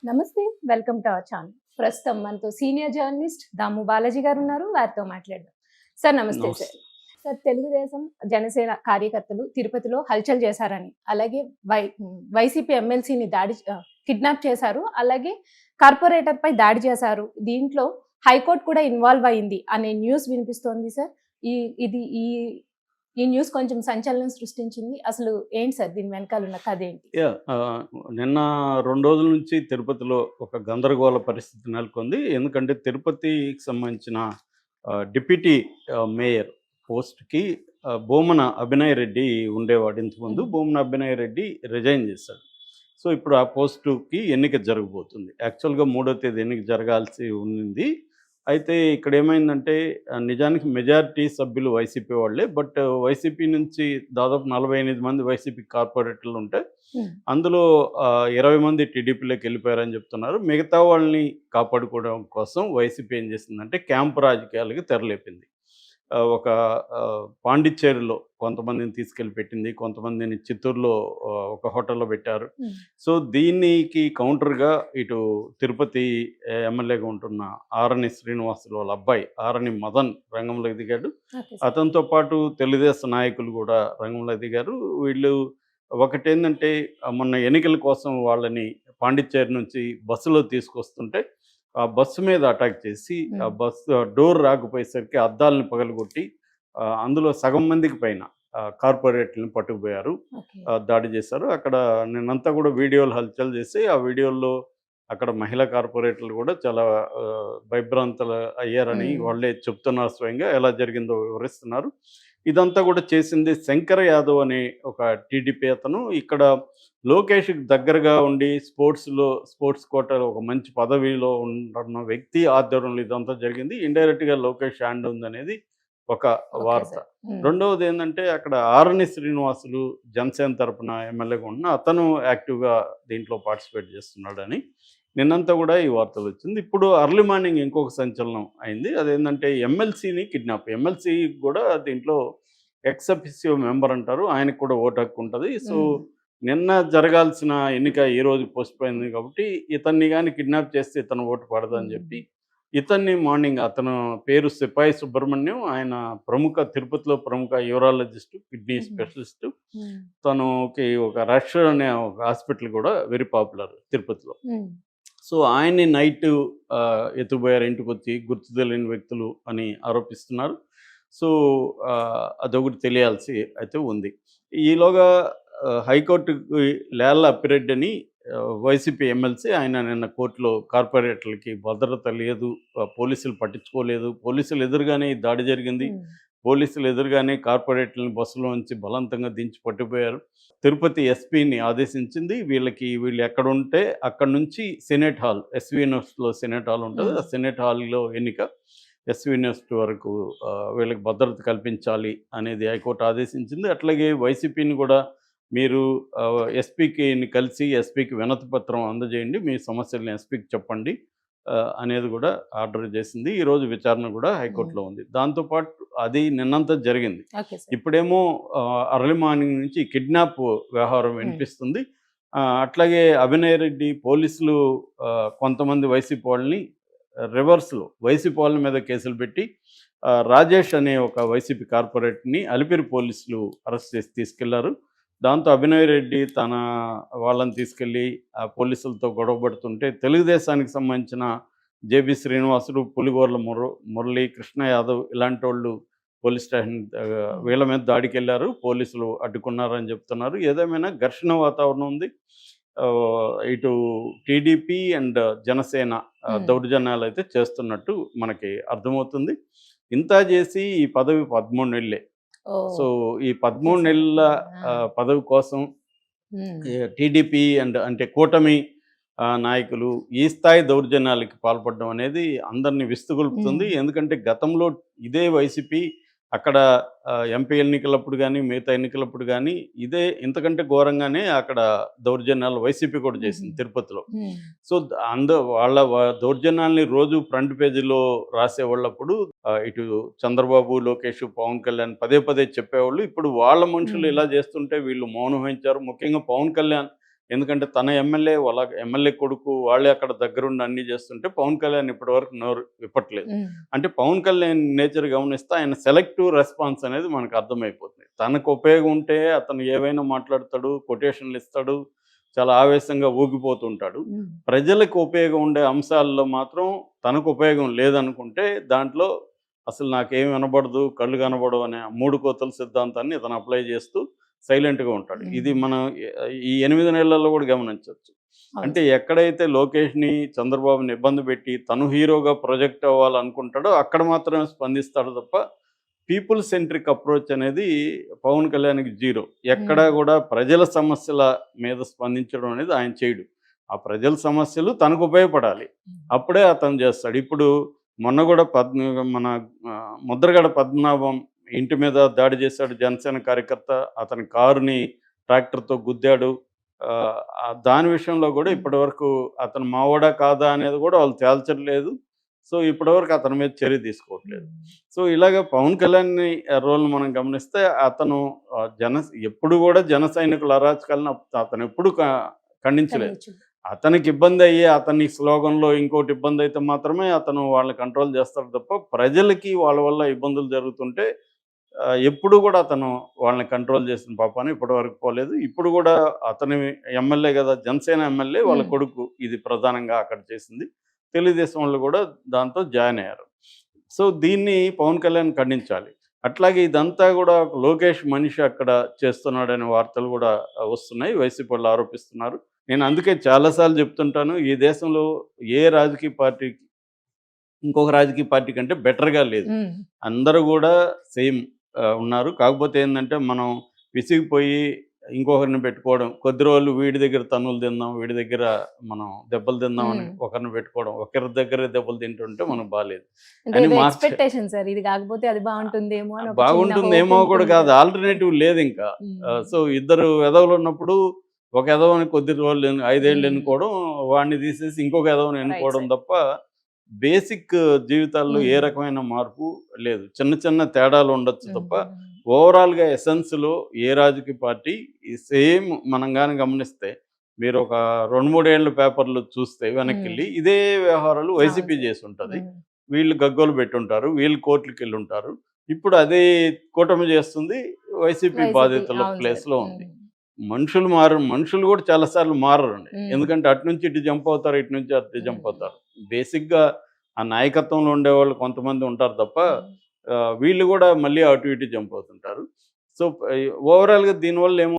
నమస్తే. Welcome to our channel. ప్రస్తుతం మనతో సీనియర్ జర్నలిస్ట్ దాము బాలాజీ గారు ఉన్నారు. వారితో మాట్లాడదాం. సార్ నమస్తే సార్. నమస్తే. సార్ తెలుగుదేశం, జనసేన కార్యకర్తలు తిరుపతిలో హల్చల్ చేశారని, అలాగే వైసీపీ ఎమ్మెల్సీని కిడ్నాప్ చేశారు. అలాగే కార్పొరేటర్‌పై దాడి చేశారు. దీంట్లో హైకోర్టు కూడా ఇన్వాల్వ్ అయింది అనే న్యూస్ వినిపిస్తోంది సార్. ఈ ఇది ఈ ఈ న్యూస్ కొంచెం సంచలనం సృష్టించింది. అసలు ఏంటి సార్ దీని వెనకాల ఉన్న కథ ఏంటి? నిన్న 2 రోజుల నుంచి తిరుపతిలో ఒక గందరగోళ పరిస్థితి నెలకొంది. ఎందుకంటే తిరుపతికి సంబంధించిన డిప్యూటీ మేయర్ పోస్ట్‌కి భూమన అభినయ్ రెడ్డి ఉండేవాడు ఇంతకుముందు. భూమన అభినయ్ రెడ్డి రిజైన్ చేశాడు. సో, ఇప్పుడు ఆ పోస్టుకి ఎన్నిక జరగబోతుంది. యాక్చువల్‌గా 3వ తేదీ ఎన్నిక జరగాల్సి ఉంది. అయితే ఇక్కడ ఏమైందంటే నిజానికి మెజారిటీ సభ్యులు వైసీపీ వాళ్ళే. బట్ వైసీపీ నుంచి దాదాపు 48 మంది వైసీపీ కార్పొరేటర్లు ఉంటే అందులో 20 మంది టీడీపీలోకి వెళ్ళిపోయారని చెప్తున్నారు. మిగతా వాళ్ళని కాపాడుకోవడం కోసం వైసీపీ ఏం చేసిందంటే క్యాంపు రాజకీయాలకి తెరలేపింది. ఒక పాండిచ్చేరిలో కొంతమందిని తీసుకెళ్ళి పెట్టింది. కొంతమందిని చిత్తూరులో ఒక హోటల్లో పెట్టారు. సో, దీనికి కౌంటర్‌గా ఇటు తిరుపతి ఎమ్మెల్యేగా ఉంటున్న ఆరణి శ్రీనివాసులు వాళ్ళ అబ్బాయి ఆరణి మదన్ రంగంలోకి దిగాడు. Okay sir. అతనితో పాటు తెలుగుదేశం నాయకులు కూడా రంగంలోకి దిగారు. వీళ్ళు ఒకటేందంటే మొన్న ఎన్నికల కోసం వాళ్ళని పాండిచ్చేరి నుంచి బస్సులో తీసుకొస్తుంటే ఆ బస్సు మీద అటాక్ చేసి ఆ బస్సు డోర్ రాకపోయేసరికి అద్దాలను పగలగొట్టి అందులో సగం మందికి పైన కార్పొరేట్లను పట్టుకుపోయారు. ఓకే. దాడి చేశారు. అక్కడ నిన్నంతా కూడా వీడియోలు హల్చల్ చేసి ఆ వీడియోల్లో అక్కడ మహిళా కార్పొరేటర్లు కూడా చాలా భయభ్రాంతులు అయ్యారని వాళ్ళే చెప్తున్నారు. స్వయంగా ఎలా జరిగిందో వివరిస్తున్నారు. ఇదంతా కూడా చేసింది శంకర్ యాదవ్ అనే ఒక టీడీపీ అతను. ఇక్కడ లోకేష్‌కి దగ్గరగా ఉండి స్పోర్ట్స్ కోటాలో ఒక మంచి పదవిలో ఉంటున్న వ్యక్తి ఆధ్వర్యంలో ఇదంతా జరిగింది. ఇండైరెక్ట్‌గా లోకేష్ హ్యాండ్ ఉందనేది ఒక ఓకే వార్త. సార్. రెండవది ఏందంటే అక్కడ ఆరణి శ్రీనివాసులు జనసేన తరపున ఎమ్మెల్యేగా ఉంటున్న అతను యాక్టివ్‌గా దీంట్లో పార్టిసిపేట్ చేస్తున్నాడని నిన్నంతా కూడా ఈ వార్తలు వచ్చింది. ఇప్పుడు అర్లీ మార్నింగ్ ఇంకొక సంచలనం అయింది. అదేంటంటే ఎమ్మెల్సీని కిడ్నాప్. ఎమ్మెల్సీ కూడా దీంట్లో ఎక్స్ అఫిసియో మెంబర్ అంటారు. ఆయనకు కూడా ఓటు హక్కు ఉంటుంది. సో, నిన్న జరగాల్సిన ఎన్నిక ఈ రోజు పోస్ట్‌పోయింది కాబట్టి ఇతన్ని గాని కిడ్నాప్ చేస్తే ఇతను ఓటు పడదని చెప్పి ఇతన్ని మార్నింగ్ అతను పేరు సిపాయి సుబ్రహ్మణ్యం. ఆయన తిరుపతిలో ప్రముఖ యూరాలజిస్టు, కిడ్నీ స్పెషలిస్టు. తనకి ఒక రష్ అనే ఒక హాస్పిటల్ కూడా వెరీ పాపులర్ తిరుపతిలో. సో, ఆయన్ని నైట్ ఎత్తుకుపోయారు ఇంటికొచ్చి గుర్తు తెలియని వ్యక్తులు అని ఆరోపిస్తున్నారు. సో, అదొకటి తెలియాల్సి అయితే ఉంది. ఈలోగా హైకోర్టుకి లేళ్ల అప్పిరెడ్డి అని వైసీపీ ఎమ్మెల్సీ ఆయన నిన్న కోర్టులో కార్పొరేటర్లకి భద్రత లేదు, పోలీసులు పట్టించుకోలేదు, పోలీసులు ఎదురుగానే ఈ దాడి జరిగింది, పోలీసులు ఎదురుగానే కార్పొరేటర్లను బస్సులో నుంచి బలవంతంగా దించి పట్టిపోయారు. తిరుపతి ఎస్పీని ఆదేశించింది. వీళ్ళు ఎక్కడుంటే అక్కడి నుంచి సెనేట్ హాల్, ఎస్వి యూనివర్సిటీలో సెనేట్ హాల్ ఉంటుంది. ఆ సెనేట్ హాల్లో ఎన్నిక ఎస్వి యూనివర్సిటీ వరకు వీళ్ళకి భద్రత కల్పించాలి అనేది హైకోర్టు ఆదేశించింది. అట్లాగే వైసీపీని కూడా మీరు ఎస్పీకి కలిసి ఎస్పీకి వినతి పత్రం అందజేయండి, మీ సమస్యలను ఎస్పీకి చెప్పండి అనేది కూడా ఆర్డర్ చేసింది. ఈరోజు విచారణ కూడా హైకోర్టులో ఉంది. దాంతోపాటు అది నిన్నంతా జరిగింది. ఇప్పుడేమో అర్లీ మార్నింగ్ నుంచి కిడ్నాప్ వ్యవహారం వినిపిస్తుంది. అట్లాగే అభినయ్ రెడ్డి పోలీసులు కొంతమంది వైసీపీ వాళ్ళని రివర్స్లో వైసీపీ వాళ్ళ మీద కేసులు పెట్టి రాజేష్ అనే ఒక వైసీపీ కార్పొరేట్ని అలిపిరి పోలీసులు అరెస్ట్ చేసి తీసుకెళ్లారు. దాంతో అభినయ్ రెడ్డి తన వాళ్ళని తీసుకెళ్ళి ఆ పోలీసులతో గొడవపడుతుంటే తెలుగుదేశానికి సంబంధించిన జేబీ శ్రీనివాసులు, పులిగోర్ల మురళి, కృష్ణ యాదవ్ ఇలాంటి వాళ్ళు పోలీస్ స్టేషన్ వీళ్ళ మీద దాడికి వెళ్ళారు. పోలీసులు అడ్డుకున్నారని చెప్తున్నారు. ఏదేమైనా ఘర్షణ వాతావరణం ఉంది. ఇటు టీడీపీ అండ్ జనసేన దౌర్జన్యాలు అయితే చేస్తున్నట్టు మనకి అర్థమవుతుంది. ఇంత చేసి ఈ పదవి 13 నెలలే. సో, ఈ 13 నెలల పదవి కోసం టీడీపీ అంటే కూటమి నాయకులు ఈ స్థాయి దౌర్జన్యాలకి పాల్పడడం అనేది అందరినీ విస్తుగొల్పుతుంది. ఎందుకంటే గతంలో ఇదే వైసీపీ అక్కడ ఎంపీ ఎన్నికలప్పుడు కానీ మిగతా ఎన్నికలప్పుడు కానీ ఇదే ఇంతకంటే ఘోరంగానే అక్కడ దౌర్జన్యాలు వైసీపీ కూడా చేసింది తిరుపతిలో. సో, వాళ్ళ దౌర్జన్యాల్ని రోజు ఫ్రంట్ పేజీలో రాసేవాళ్ళప్పుడు ఇటు చంద్రబాబు, లోకేష్, పవన్ కళ్యాణ్ పదే పదే చెప్పేవాళ్ళు. ఇప్పుడు వాళ్ళ మనుషులు ఇలా చేస్తుంటే వీళ్ళు మౌనం వహించారు. ముఖ్యంగా పవన్ కళ్యాణ్ ఎందుకంటే తన ఎమ్మెల్యే వాళ్ళ ఎమ్మెల్యే కొడుకు వాళ్ళే అక్కడ దగ్గరుండి అన్ని చేస్తుంటే పవన్ కళ్యాణ్ ఇప్పటివరకు నోరు విప్పట్లేదు. అంటే పవన్ కళ్యాణ్ నేచర్ గమనిస్తే ఆయన సెలెక్టివ్ రెస్పాన్స్ అనేది మనకు అర్థమైపోతుంది. తనకు ఉపయోగం ఉంటే అతను ఏవైనా మాట్లాడతాడు, కొటేషన్లు ఇస్తాడు, చాలా ఆవేశంగా ఊగిపోతుంటాడు. ప్రజలకు ఉపయోగం ఉండే అంశాల్లో మాత్రం తనకు ఉపయోగం లేదనుకుంటే దాంట్లో అసలు నాకేం వినబడదు, కళ్ళు కనబడవు అనే 3 కోతల సిద్ధాంతాన్ని ఇతను అప్లై చేస్తూ సైలెంట్‌గా ఉంటాడు. ఇది మనం ఈ 8 నెలల్లో కూడా గమనించొచ్చు. అంటే ఎక్కడైతే లోకేష్‌ని, చంద్రబాబుని ఇబ్బంది పెట్టి తను హీరోగా ప్రొజెక్ట్ అవ్వాలనుకుంటాడో అక్కడ మాత్రమే స్పందిస్తాడు తప్ప పీపుల్ సెంట్రిక్ అప్రోచ్ అనేది పవన్ కళ్యాణ్‌కి జీరో. ఎక్కడా కూడా ప్రజల సమస్యల మీద స్పందించడం అనేది ఆయన చేయడు. ఆ ప్రజల సమస్యలు తనకు ఉపయోగపడాలి. అప్పుడే అతను చేస్తాడు. ఇప్పుడు మొన్న కూడా మన ముద్రగడ పద్మనాభం ఇంటి మీద దాడి చేశాడు జనసేన కార్యకర్త. అతని కారుని ట్రాక్టర్‌తో గుద్దాడు. దాని విషయంలో కూడా ఇప్పటివరకు అతను మావోడా కాదా అనేది కూడా వాళ్ళు తేల్చట్లేదు. సో, ఇప్పటివరకు అతని మీద చర్య తీసుకోవట్లేదు. సో, ఇలాగ పవన్ కళ్యాణ్ రోల్‌ని మనం గమనిస్తే అతను ఎప్పుడు కూడా జన సైనికుల అరాచకాలను అతను ఎప్పుడు ఖండించలేదు. అతనికి ఇబ్బంది అయ్యి అతని స్లోగన్‌లో ఇంకోటి ఇబ్బంది అయితే మాత్రమే అతను వాళ్ళని కంట్రోల్ చేస్తాడు తప్ప ప్రజలకి వాళ్ళ వల్ల ఇబ్బందులు జరుగుతుంటే ఎప్పుడు కూడా అతను వాళ్ళని కంట్రోల్ చేసిన పాపాన ఇప్పటివరకు పోలేదు. ఇప్పుడు కూడా అతని ఎమ్మెల్యే కదా, జనసేన ఎమ్మెల్యే వాళ్ళ కొడుకు ఇది ప్రధానంగా అక్కడ చేసింది. తెలుగుదేశం వాళ్ళు కూడా దాంతో జాయిన్ అయ్యారు. సో, దీన్ని పవన్ కళ్యాణ్ ఖండించాలి. అట్లాగే ఇదంతా కూడా లోకేష్ మనిషి అక్కడ చేస్తున్నాడనే వార్తలు కూడా వస్తున్నాయి. వైసీపీ వాళ్ళు ఆరోపిస్తున్నారు. నేను అందుకే చాలాసార్లు చెప్తుంటాను, ఈ దేశంలో ఏ రాజకీయ పార్టీకి ఇంకొక రాజకీయ పార్టీ కంటే బెటర్‌గా లేదు. అందరూ కూడా సేమ్ ఉన్నారు. కాకపోతే ఏందంటే మనం విసిగిపోయి ఇంకొకరిని పెట్టుకోవడం, కొద్ది రోజులు వీడి దగ్గర తన్నులు తిందాం, వీడి దగ్గర మనం దెబ్బలు తిందామని ఒకరిని పెట్టుకోవడం, ఒకరి దగ్గరే దెబ్బలు తింటుంటే మనకు బాలేదు అని ఎక్స్‌పెక్టేషన్ సార్. ఇది కాకపోతే అది బాగుంటుందేమో అని ఒక చిన్న బాగుంటుందేమో hope కూడా కాదు, ఉంటుంది. ఆల్టర్నేటివ్ లేదు ఇంకా. సో, ఇద్దరు వెధవలు ఉన్నప్పుడు ఒక ఎదవని కొద్ది రోజులు 5 ఏళ్ళు ఎన్నుకోవడం, వాడిని తీసేసి ఇంకొక ఎదవని ఎన్నుకోవడం తప్ప బేసిక్ జీవితాల్లో ఏ రకమైన మార్పు లేదు. చిన్న చిన్న తేడాలు ఉండొచ్చు తప్ప ఓవరాల్‌గా ఎసెన్స్‌లో ఏ రాజకీయ పార్టీ ఈ సేమ్ మనం గాని గమనిస్తే మీరు ఒక 2, 3 ఏళ్ల పేపర్‌లు చూస్తే వెనక్కెళ్ళి ఇదే వ్యవహారాలు వైసీపీ చేసి ఉంటది. వీళ్ళు గగ్గోలు పెట్టుంటారు, వీళ్ళు కోర్టులకెళ్ళుంటారు. ఇప్పుడు అదే కూటమి చేస్తుంది, వైసీపీ బాధితుల ప్లేస్‌లో ఉంది. మనుషులు కూడా చాలా సార్లు మారరండి. ఎందుకంటే అటు నుంచి ఇటు జంప్ అవుతారు, ఇటు నుంచి అటు జంప్ అవుతారు. బేసిక్‌గా ఆ నాయకత్వంలో ఉండేవాళ్ళు కొంతమంది ఉంటారు తప్ప వీళ్ళు కూడా మళ్ళీ అటు ఇటు జంప్ అవుతుంటారు. సో, ఓవరాల్‌గా దీనివల్ల